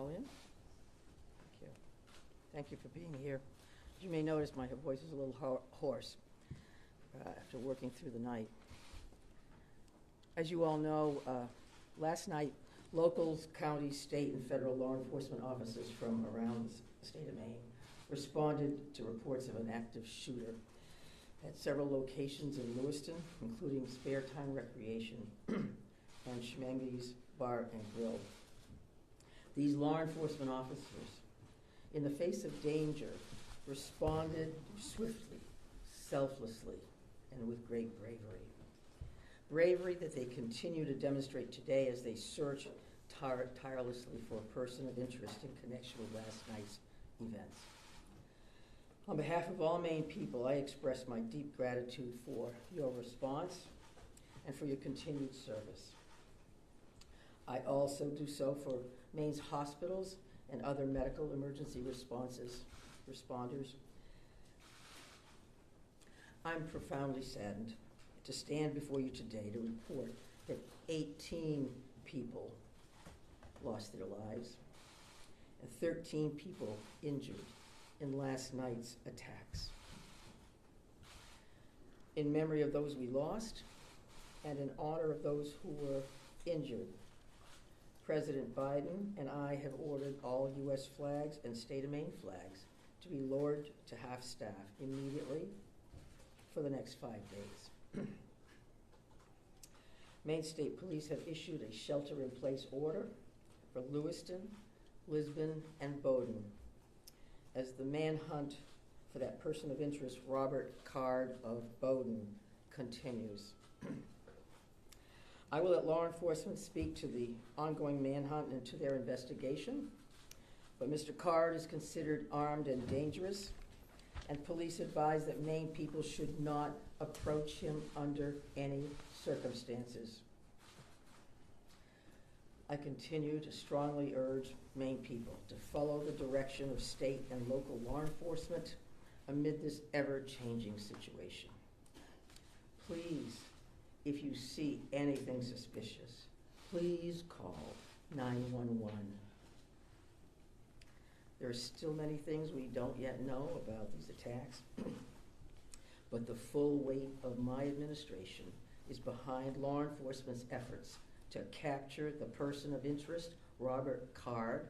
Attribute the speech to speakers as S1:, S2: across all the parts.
S1: all in? Thank you. Thank you for being here. As you may notice, my voice is a little hoarse after working through the night. As you all know, last night, local, county, state, and federal law enforcement officers from around the state of Maine responded to reports of an active shooter at several locations in Lewiston, including Spare Time Recreation and Schmenge's Bar and Grill. These law enforcement officers, in the face of danger, responded swiftly, selflessly, and with great bravery. Bravery that they continue to demonstrate today as they search tirelessly for a person of interest in connection with last night's events. On behalf of all Maine people, I express my deep gratitude for your response and for your continued service. I also do so for Maine's hospitals and other medical emergency responders. I'm profoundly saddened to stand before you today to report that 18 people lost their lives and 13 people injured in last night's attacks. In memory of those we lost and in honor of those who were injured, President Biden and I have ordered all U.S. flags and state of Maine flags to be lowered to half-staff immediately for the next 5 days. Maine State Police have issued a shelter-in-place order for Lewiston, Lisbon, and Bowdoin as the manhunt for that person of interest, Robert Card of Bowdoin, continues. I will let law enforcement speak to the ongoing manhunt and to their investigation, but Mr. Card is considered armed and dangerous, and police advise that Maine people should not approach him under any circumstances. I continue to strongly urge Maine people to follow the direction of state and local law enforcement amid this ever-changing situation. Please, if you see anything suspicious, please call 911. There are still many things we don't yet know about these attacks, but the full weight of my administration is behind law enforcement's efforts to capture the person of interest, Robert Card,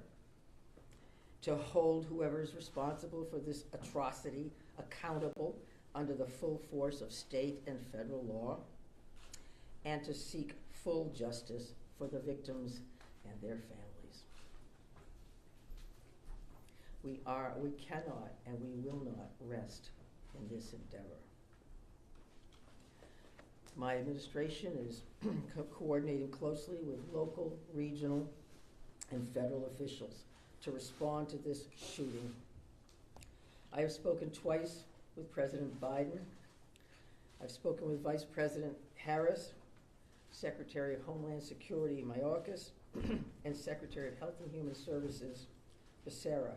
S1: to hold whoever is responsible for this atrocity accountable under the full force of state and federal law, and to seek full justice for the victims and their families. We cannot and we will not rest in this endeavor. My administration is coordinating closely with local, regional, and federal officials to respond to this shooting. I have spoken twice with President Biden. I've spoken with Vice President Harris, Secretary of Homeland Security Mayorkas, and Secretary of Health and Human Services Becerra,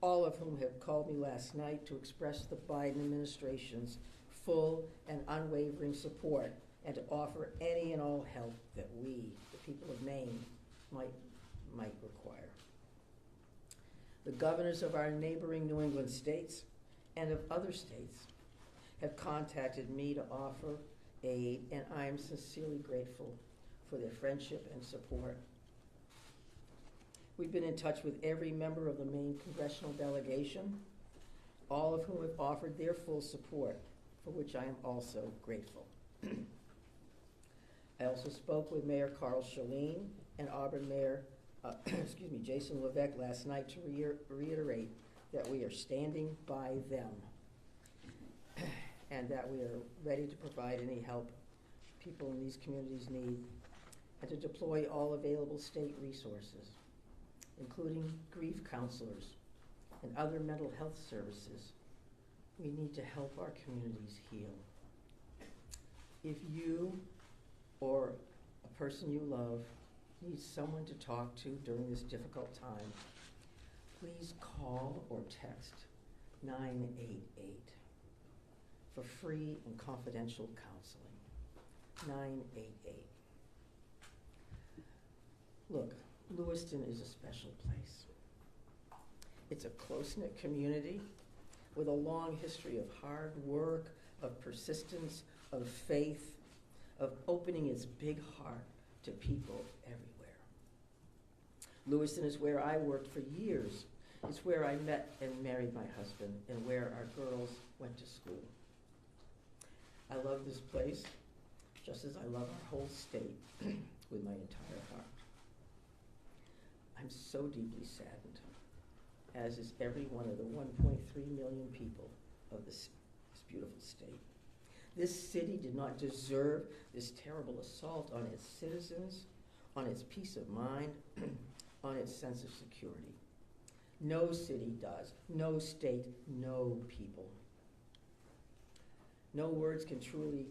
S1: all of whom have called me last night to express the Biden administration's full and unwavering support and to offer any and all help that we, the people of Maine, might require. The governors of our neighboring New England states and of other states have contacted me to offer aid, and I am sincerely grateful for their friendship and support. We've been in touch with every member of the Maine congressional delegation, all of whom have offered their full support, for which I am also grateful. I also spoke with Mayor Carl Chalene and Auburn Mayor Jason Levesque last night to reiterate that we are standing by them and that we are ready to provide any help people in these communities need and to deploy all available state resources, including grief counselors and other mental health services. We need to help our communities heal. If you or a person you love needs someone to talk to during this difficult time, please call or text 988 for free and confidential counseling. 988. Look, Lewiston is a special place. It's a close-knit community with a long history of hard work, of persistence, of faith, of opening its big heart to people everywhere. Lewiston is where I worked for years. It's where I met and married my husband and where our girls went to school. I love this place just as I love our whole state with my entire heart. I'm so deeply saddened, as is every one of the 1.3 million people of this beautiful state. This city did not deserve this terrible assault on its citizens, on its peace of mind, on its sense of security. No city does, no state, no people. No words can truly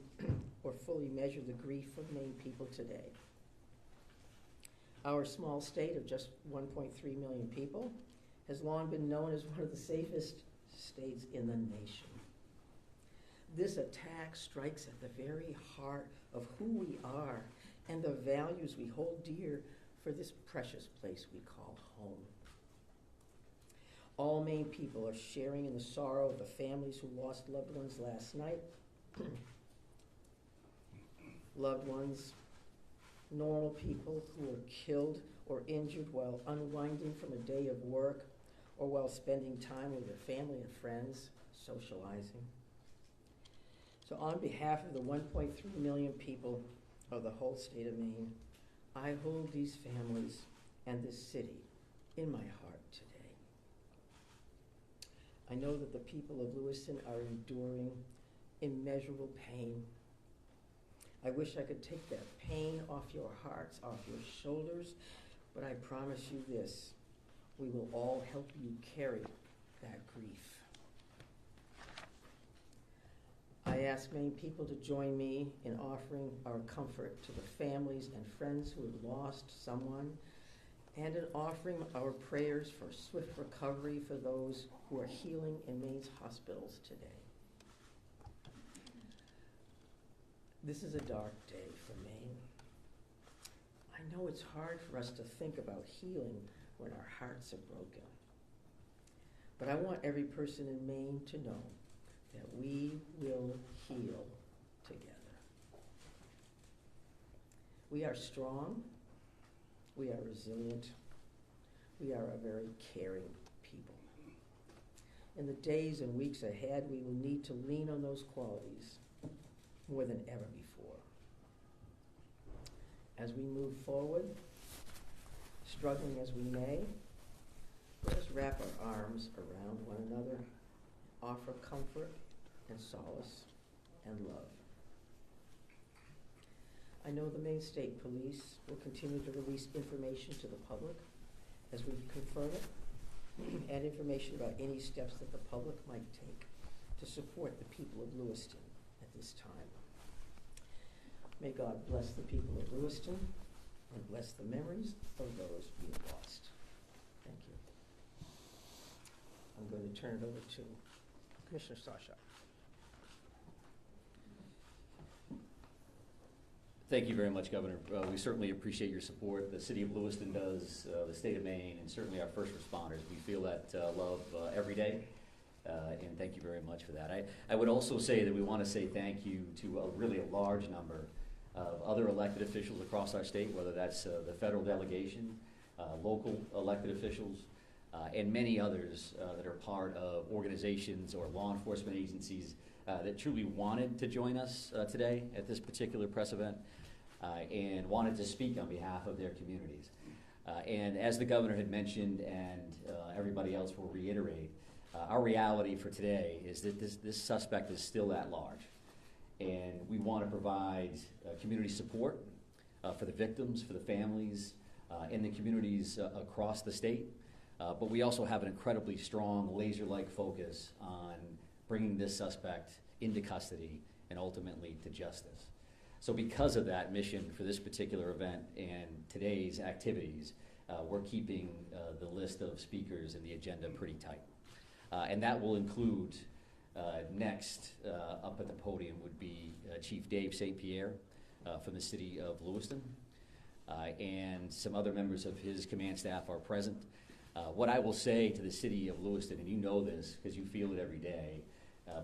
S1: or fully measure the grief of Maine people today. Our small state of just 1.3 million people has long been known as one of the safest states in the nation. This attack strikes at the very heart of who we are and the values we hold dear for this precious place we call home. All Maine people are sharing in the sorrow of the families who lost loved ones last night. Loved ones, normal people who were killed or injured while unwinding from a day of work or while spending time with their family and friends, socializing. So on behalf of the 1.3 million people of the whole state of Maine, I hold these families and this city in my heart today. I know that the people of Lewiston are enduring immeasurable pain. I wish I could take that pain off your hearts, off your shoulders, but I promise you this, we will all help you carry that grief. I ask Maine people to join me in offering our comfort to the families and friends who have lost someone, and in offering our prayers for swift recovery for those who are healing in Maine's hospitals today. This is a dark day for Maine. I know it's hard for us to think about healing when our hearts are broken. But I want every person in Maine to know that we will heal together. We are strong, we are resilient, we are a very caring people. In the days and weeks ahead, we will need to lean on those qualities more than ever before. As we move forward, struggling as we may, let us wrap our arms around one another, offer comfort and solace and love. I know the Maine State Police will continue to release information to the public as we confirm it, and information about any steps that the public might take to support the people of Lewiston at this time. May God bless the people of Lewiston and bless the memories of those we have lost. Thank you. I'm going to turn it over to Commissioner Sawchuk.
S2: Thank you very much, Governor. We certainly appreciate your support. The city of Lewiston does, the state of Maine, and certainly our first responders. We feel that love every day, and thank you very much for that. I would also say that we want to say thank you to really a large number of other elected officials across our state, whether that's the federal delegation, local elected officials, and many others that are part of organizations or law enforcement agencies that truly wanted to join us today at this particular press event and wanted to speak on behalf of their communities. And as the governor had mentioned, and everybody else will reiterate, our reality for today is that this suspect is still at large. And we want to provide community support for the victims, for the families, in the communities across the state. But we also have an incredibly strong laser-like focus on bringing this suspect into custody and ultimately to justice. So because of that mission for this particular event and today's activities, we're keeping the list of speakers and the agenda pretty tight. And that will include next up at the podium would be Chief Dave St Pierre from the city of Lewiston. and some other members of his command staff are present. What I will say to the city of Lewiston, and you know this because you feel it every day,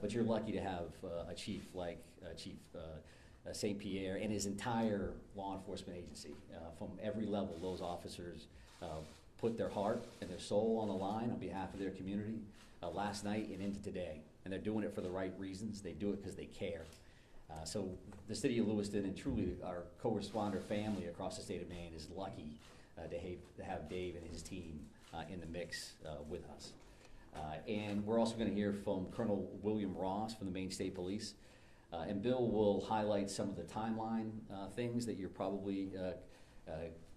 S2: but you're lucky to have a chief like Chief St. Pierre and his entire law enforcement agency. From every level, those officers put their heart and their soul on the line on behalf of their community last night and into today. And they're doing it for the right reasons. They do it because they care. So the city of Lewiston and truly our co-responder family across the state of Maine is lucky to have Dave and his team in the mix with us. And we're also going to hear from Colonel William Ross from the Maine State Police. And Bill will highlight some of the timeline things that you're probably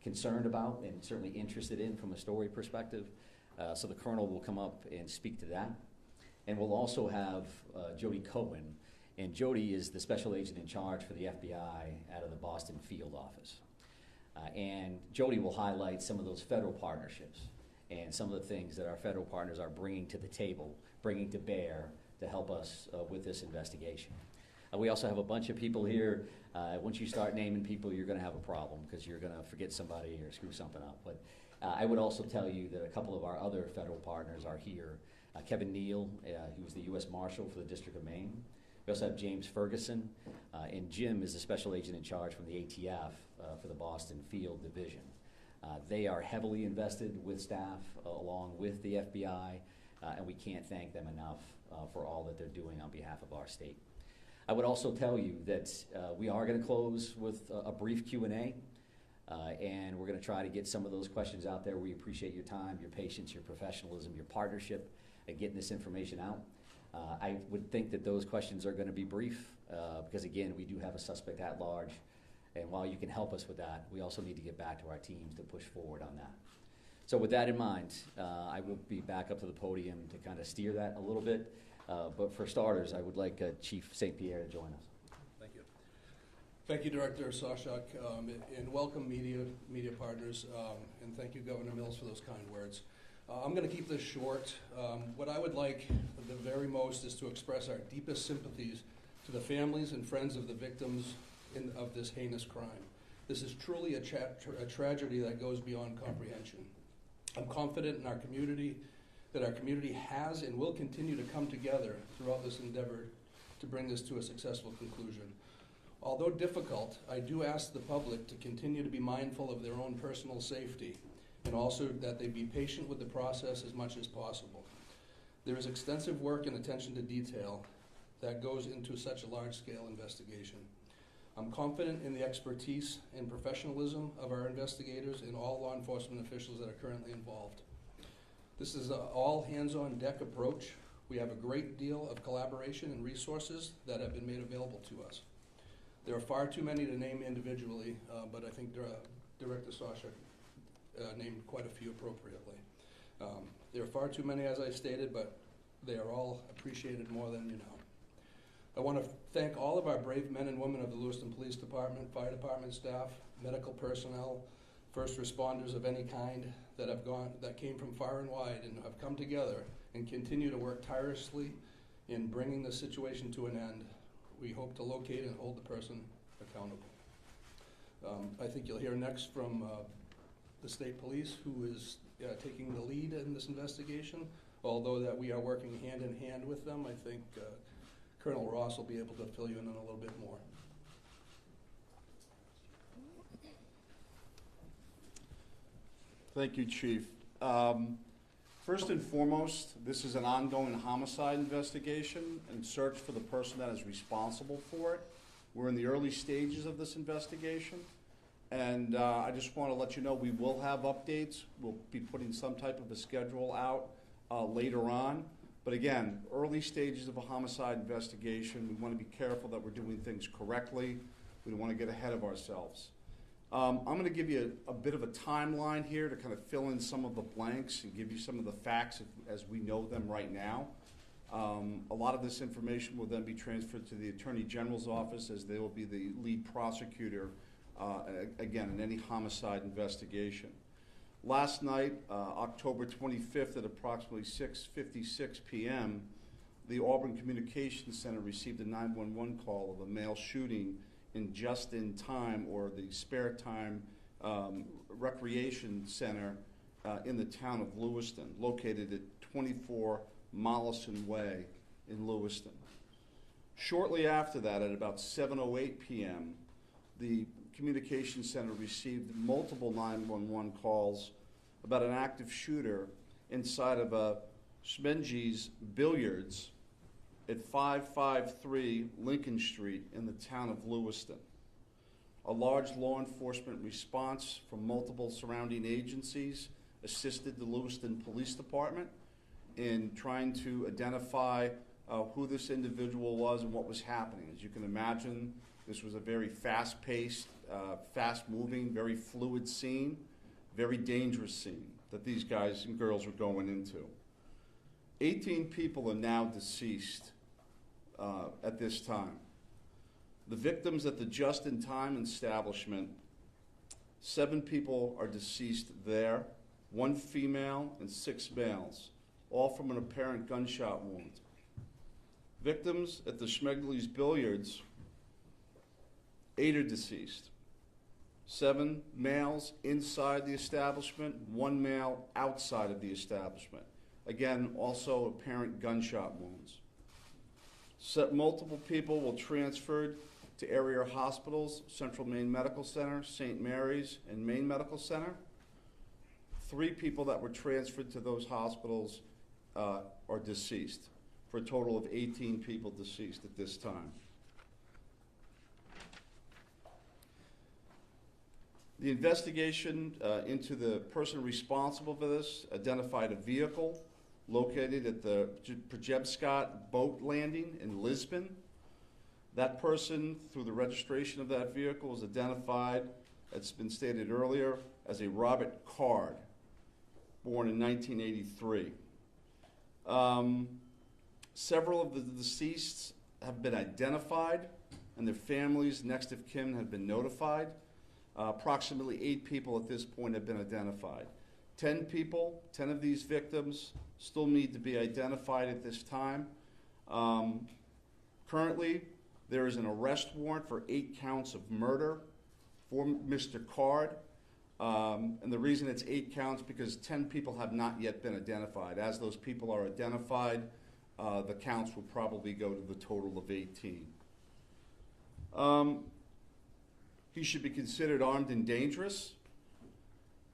S2: concerned about and certainly interested in from a story perspective. So the Colonel will come up and speak to that. And we'll also have Jody Cohen. And Jody is the special agent in charge for the FBI out of the Boston field office. And Jody will highlight some of those federal partnerships and some of the things that our federal partners are bringing to the table, bringing to bear to help us with this investigation. We also have a bunch of people here. Once you start naming people, you're going to have a problem because you're going to forget somebody or screw something up. But I would also tell you that a couple of our other federal partners are here. Kevin Neal, who's the U.S. Marshal for the District of Maine. We also have James Ferguson, and Jim is the special agent in charge from the ATF for the Boston Field Division. They are heavily invested with staff along with the FBI, and we can't thank them enough for all that they're doing on behalf of our state. I would also tell you that we are going to close with a brief Q&A, and we're going to try to get some of those questions out there. We appreciate your time, your patience, your professionalism, your partnership at getting this information out. I would think that those questions are going to be brief because, again, we do have a suspect at large. And while you can help us with that, we also need to get back to our teams to push forward on that. So with that in mind, I will be back up to the podium to kind of steer that a little bit. But for starters, I would like Chief St. Pierre to join us.
S3: Thank you. Thank you, Director Sawchuk, and welcome media partners, and thank you, Governor Mills, for those kind words. I'm going to keep this short. What I would like the very most is to express our deepest sympathies to the families and friends of the victims of this heinous crime. This is truly a tragedy that goes beyond comprehension. I'm confident in our community, that our community has and will continue to come together throughout this endeavor to bring this to a successful conclusion. Although difficult, I do ask the public to continue to be mindful of their own personal safety, and also that they be patient with the process as much as possible. There is extensive work and attention to detail that goes into such a large-scale investigation. I'm confident in the expertise and professionalism of our investigators and all law enforcement officials that are currently involved. This is an all-hands-on-deck approach. We have a great deal of collaboration and resources that have been made available to us. There are far too many to name individually, but I think Director Sawchuk named quite a few appropriately. There are far too many, as I stated, but they are all appreciated more than you know. I want to thank all of our brave men and women of the Lewiston Police Department, Fire Department staff, medical personnel, first responders of any kind that came from far and wide and have come together and continue to work tirelessly in bringing the situation to an end. We hope to locate and hold the person accountable. I think you'll hear next from the state police, who is taking the lead in this investigation. Although that we are working hand in hand with them, I think Colonel Ross will be able to fill you in on a little bit more.
S4: Thank you, Chief. First and foremost, this is an ongoing homicide investigation and search for the person that is responsible for it. We're in the early stages of this investigation, and I just want to let you know we will have updates. We'll be putting some type of a schedule out later on. But again, early stages of a homicide investigation, we want to be careful that we're doing things correctly. We don't want to get ahead of ourselves. I'm going to give you a bit of a timeline here to kind of fill in some of the blanks and give you some of the facts as we know them right now. A lot of this information will then be transferred to the Attorney General's office, as they will be the lead prosecutor, again, in any homicide investigation. Last night, October 25th at approximately 6:56 p.m., the Auburn Communications Center received a 911 call of a male shooting in just-in-time, or the spare time recreation center in the town of Lewiston, located at 24 Mollison Way in Lewiston. Shortly after that, at about 7:08 p.m., the communications center received multiple 911 calls about an active shooter inside of a Smenji's Billiards at 553 Lincoln Street in the town of Lewiston. A large law enforcement response from multiple surrounding agencies assisted the Lewiston Police Department in trying to identify who this individual was and what was happening. As you can imagine, this was a very fast-paced, fast-moving, very fluid scene, very dangerous scene that these guys and girls were going into. 18 people are now deceased at this time. The victims at the just-in-time establishment, 7 people are deceased there, 1 female and 6 males, all from an apparent gunshot wound. Victims at the Schmegli's Billiards, 8 are deceased. 7 males inside the establishment, 1 male outside of the establishment. Again, also apparent gunshot wounds. Multiple people were transferred to area hospitals, Central Maine Medical Center, St. Mary's, and Maine Medical Center. 3 people that were transferred to those hospitals are deceased, for a total of 18 people deceased at this time. The investigation into the person responsible for this identified a vehicle located at the Projebscott boat landing in Lisbon. That person, through the registration of that vehicle, was identified, it's been stated earlier, as a Robert Card, born in 1983. Several of the deceased have been identified, and their families, next of kin, have been notified. Approximately 8 people at this point have been identified. 10 people, 10 of these victims, still need to be identified at this time. Currently, there is an arrest warrant for 8 counts of murder for Mr. Card. And the reason it's 8 counts because 10 people have not yet been identified. As those people are identified, the counts will probably go to the total of 18. He should be considered armed and dangerous.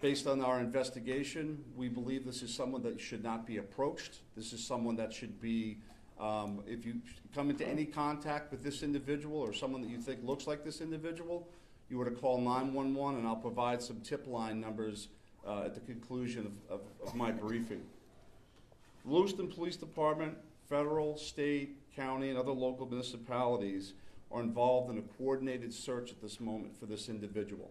S4: Based on our investigation, we believe this is someone that should not be approached. This is someone that should be, if you come into any contact with this individual or someone that you think looks like this individual, you were to call 911, and I'll provide some tip line numbers at the conclusion of my briefing. The Lewiston Police Department, federal, state, county, and other local municipalities are involved in a coordinated search at this moment for this individual.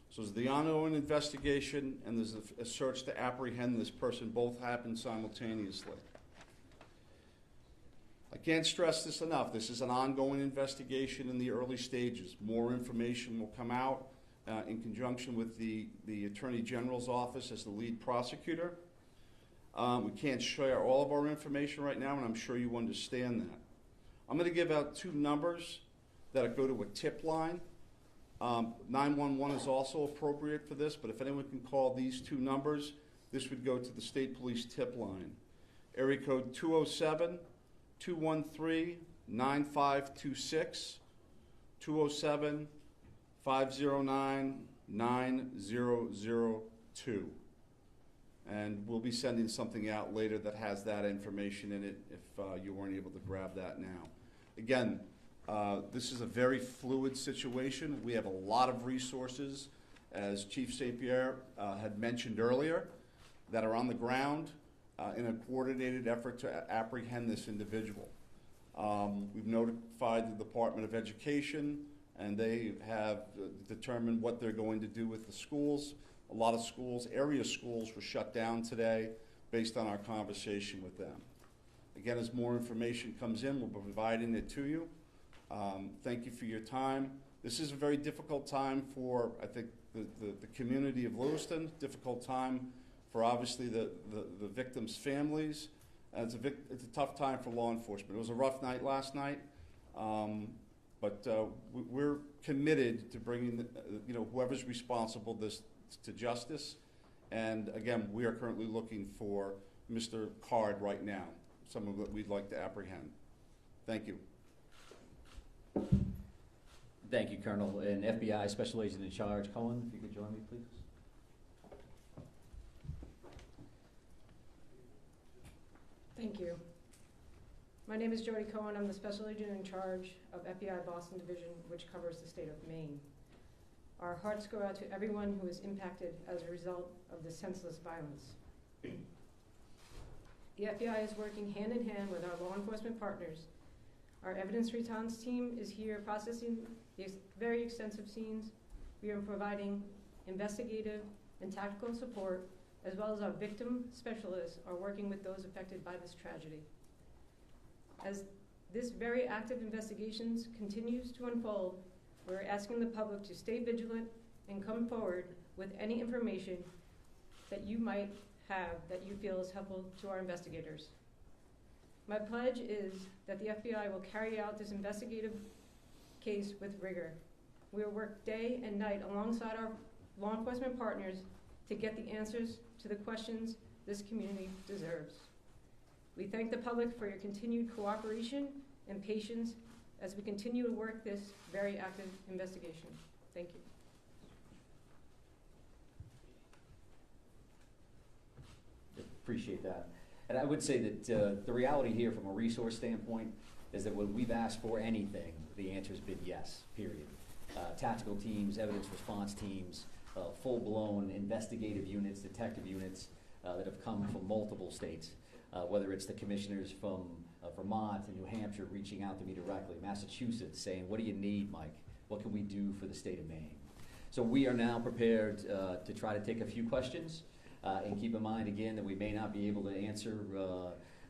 S4: So there's the ongoing investigation and there's a search to apprehend this person. Both happen simultaneously. I can't stress this enough. This is an ongoing investigation in the early stages. More information will come out in conjunction with the Attorney General's office as the lead prosecutor. We can't share all of our information right now, and I'm sure you understand that. I'm going to give out 2 numbers that go to a tip line. 911 is also appropriate for this, but if anyone can call these 2 numbers, this would go to the State Police tip line. Area code 207-213-9526, 207-509-9002. And we'll be sending something out later that has that information in it if you weren't able to grab that now. Again, this is a very fluid situation. We have a lot of resources, as Chief St Pierre had mentioned earlier, that are on the ground in a coordinated effort to apprehend this individual. We've notified the Department of Education, and they have determined what they're going to do with the schools. A lot of schools, area schools, were shut down today based on our conversation with them. Again, as more information comes in, we'll be providing it to you. Thank you for your time. This is a very difficult time for, I think, the community of Lewiston, difficult time for obviously the victims' families. And it's a tough time for law enforcement. It was a rough night last night. But we're committed to bringing, whoever's responsible this to justice. And again, we are currently looking for Mr. Card right now, someone that we'd like to apprehend. Thank you.
S2: Thank you, Colonel. And FBI Special Agent in Charge, Cohen, if you could join me, please.
S5: Thank you. My name is Jody Cohen. I'm the Special Agent in Charge of FBI Boston Division, which covers the state of Maine. Our hearts go out to everyone who is impacted as a result of the senseless violence. The FBI is working hand in hand with our law enforcement partners. Our evidence response team is here processing the very extensive scenes. We are providing investigative and tactical support, as well as our victim specialists are working with those affected by this tragedy. As this very active investigations continues to unfold, we're asking the public to stay vigilant and come forward with any information that you might have that you feel is helpful to our investigators. My pledge is that the FBI will carry out this investigative case with rigor. We will work day and night alongside our law enforcement partners to get the answers to the questions this community deserves. We thank the public for your continued cooperation and patience as we continue to work this very active investigation. Thank you.
S2: Appreciate that. And I would say that the reality here from a resource standpoint is that when we've asked for anything, the answer's been yes, period. Tactical teams, evidence response teams, full-blown investigative units, detective units that have come from multiple states, whether it's the commissioners from Vermont and New Hampshire reaching out to me directly, Massachusetts saying, what do you need, Mike? What can we do for the state of Maine? So we are now prepared to try to take a few questions and keep in mind again that we may not be able to answer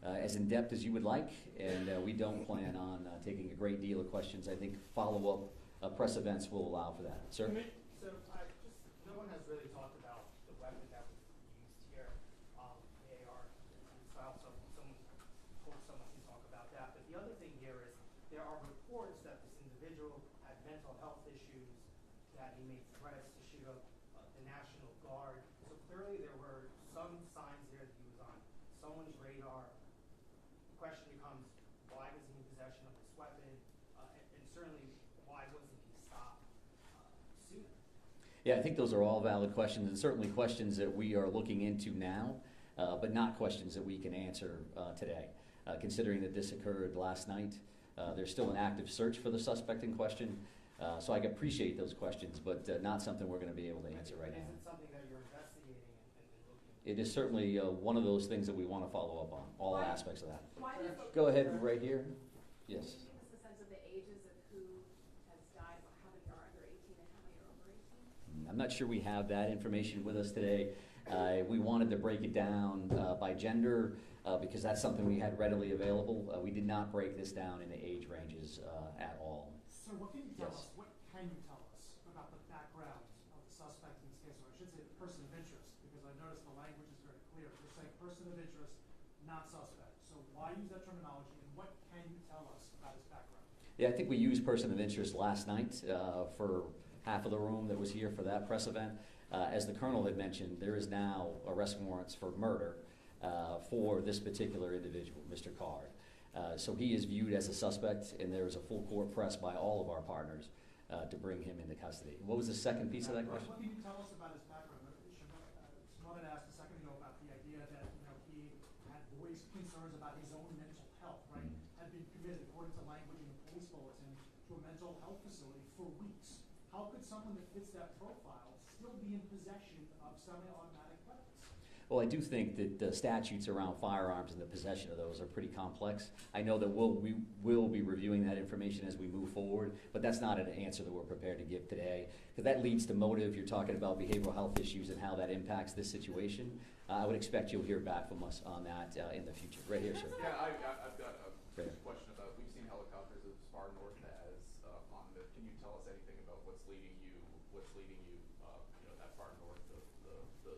S2: as in-depth as you would like, and we don't plan on taking a great deal of questions. I think follow-up press events will allow for that. Sir?
S6: So no one has really talked about the weapon that was used here, the AR style, so someone can talk about that. But the other thing here is there are reports that this individual had mental health issues, that he made threats to shoot up the National Guard. So clearly there were some signs there that he was on someone's radar. The question becomes, why was he in possession of this weapon? And certainly, why wasn't he stopped sooner?
S2: Yeah, I think those are all valid questions, and certainly questions that we are looking into now, but not questions that we can answer today. Considering that this occurred last night, there's still an active search for the suspect in question, so I appreciate those questions, but not something we're going to be able to answer right now.
S6: Is it something that you're investigating and looking
S2: It
S6: at?
S2: is certainly one of those things that we want to follow up on, all aspects of that.
S7: Why do you
S2: Go ahead, right here. Yes.
S7: Can you give us a sense of the ages of who has died, how many are under 18 and how many are over 18?
S2: I'm not sure we have that information with us today. We wanted to break it down by gender because that's something we had readily available. We did not break this down into age ranges at all.
S8: So what can you tell
S2: Yes.
S8: us, what can you tell us about the background of the suspect in this case, or I should say the person of interest, because I noticed the language is very clear. You're saying person of interest, not suspect. So why use that terminology, and what can you tell us about his background?
S2: Yeah, I think we used person of interest last night for half of the room that was here for that press event. As the Colonel had mentioned, there is now arrest warrants for murder for this particular individual, Mr. Card. So he is viewed as a suspect, and there is a full court press by all of our partners to bring him into custody. What was the second piece of that question?
S8: What can you tell us about his background? Someone had asked a second ago about the idea that he had voiced concerns about his own mental health, right? Had been committed, according to language in the police bulletin, to a mental health facility for weeks. How could someone that fits that profile still be in possession of semi-automatic weapons?
S2: Well, I do think that the statutes around firearms and the possession of those are pretty complex. I know that we will be reviewing that information as we move forward, but that's not an answer that we're prepared to give today, because that leads to motive. You're talking about behavioral health issues and how that impacts this situation. I would expect you'll hear back from us on that in the future. Right here, sir.
S9: Yeah, I've got a
S2: Right.
S9: question about, we've seen helicopters as far north as on the, can you tell us anything about what's leading you, that far north of the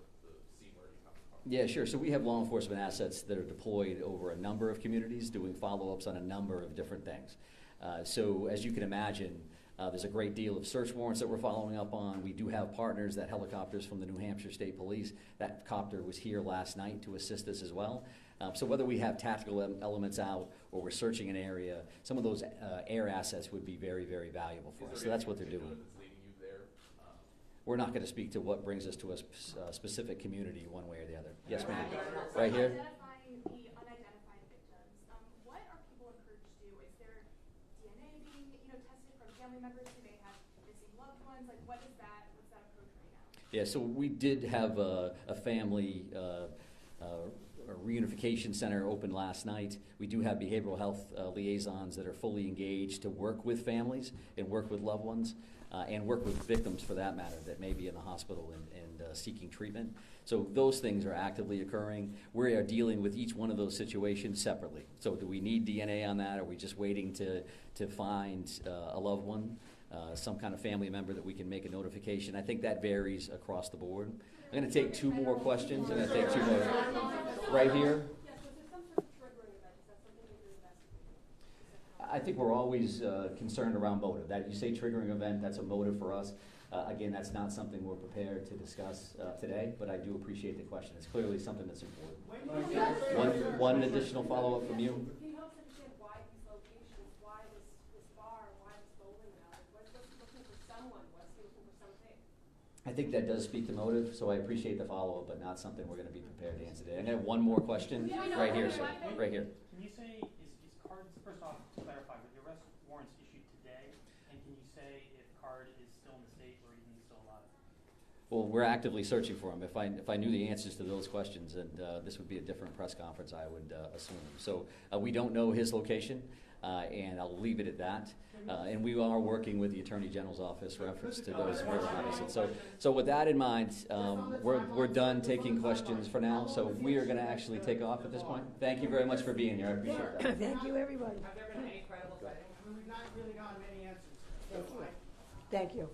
S9: scene where you come from?
S2: Yeah, sure. So we have law enforcement assets that are deployed over a number of communities doing follow-ups on a number of different things. So as you can imagine, there's a great deal of search warrants that we're following up on. We do have partners, that helicopters from the New Hampshire State Police. That copter was here last night to assist us as well. So whether we have tactical elements out or we're searching an area, some of those air assets would be very, very valuable for us. So that's what they're doing.
S9: That's leading you there?
S2: We're not going to speak to what brings us to a specific community one way or the other. Yes, ma'am. Right here.
S7: Identifying the unidentified victims, what are people encouraged to do? Is there DNA being, tested from family members who may have missing loved ones? Like, what's that approach right now?
S2: Yeah, so we did have a family a reunification center open last night. We do have behavioral health liaisons that are fully engaged to work with families and work with loved ones and work with victims, for that matter, that may be in the hospital and seeking treatment. So those things are actively occurring. We are dealing with each one of those situations separately. So do we need DNA on that? Are we just waiting to find a loved one, some kind of family member that we can make a notification? I think that varies across the board. I'm going to take 2 more questions. I'm going to take 2 more. Right here.
S7: Yes, was there some sort of triggering event? Is that something that you're investigating?
S2: I think we're always concerned around motive. That you say triggering event, that's a motive for us. Again, that's not something we're prepared to discuss today, but I do appreciate the question. It's clearly something that's important. One additional follow-up from you.
S7: Can you help us understand why these locations, why this bar, why this bowling alley? Was he looking for someone? Was he looking for something?
S2: I think that does speak to motive, so I appreciate the follow-up, but not something we're going to be prepared to answer today. I'm going to have one more question right here, sir. Right here.
S6: Can you say, is card, first off, to clarify, were the arrest warrants issued today? And can you say if card is still in the state or even still alive?
S2: Well, we're actively searching for him. If I knew the answers to those questions, and this would be a different press conference, I would assume. So we don't know his location, and I'll leave it at that. And we are working with the Attorney General's office reference to those verifications. So with that in mind, we're done taking questions for now. So we are going to actually take off at this point. Thank you very much for being here. I appreciate that.
S1: Thank you, everybody.
S8: Have there been any credible sightings? I mean, we've not really gotten any answers.
S1: Thank you.